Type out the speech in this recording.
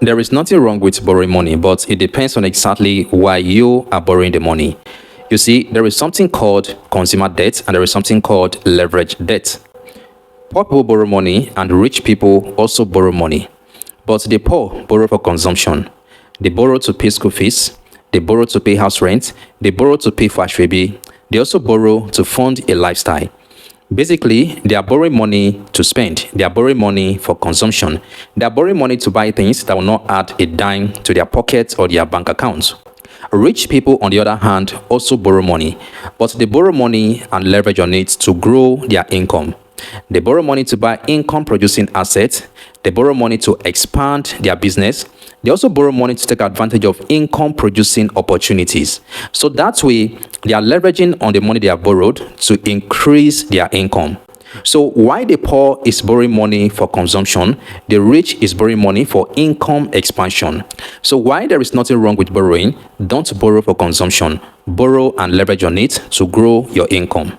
There is nothing wrong with borrowing money, but it depends on exactly why you are borrowing the money. You see, there is something called consumer debt and there is something called leverage debt. Poor people borrow money and rich people also borrow money. But the poor borrow for consumption. They borrow to pay school fees. They borrow to pay house rent. They borrow to pay for ashwebi. They also borrow to fund a lifestyle. Basically, they are borrowing money to spend. They are borrowing money for consumption. They are borrowing money to buy things that will not add a dime to their pockets or their bank accounts. Rich people, on the other hand, also borrow money, but they borrow money and leverage on it to grow their income. They borrow money to buy income producing assets. They borrow money to expand their business. They also borrow money to take advantage of income producing opportunities. So that way, they are leveraging on the money they have borrowed to increase their income. So while the poor is borrowing money for consumption, the rich is borrowing money for income expansion. So while there is nothing wrong with borrowing, don't borrow for consumption. Borrow and leverage on it to grow your income.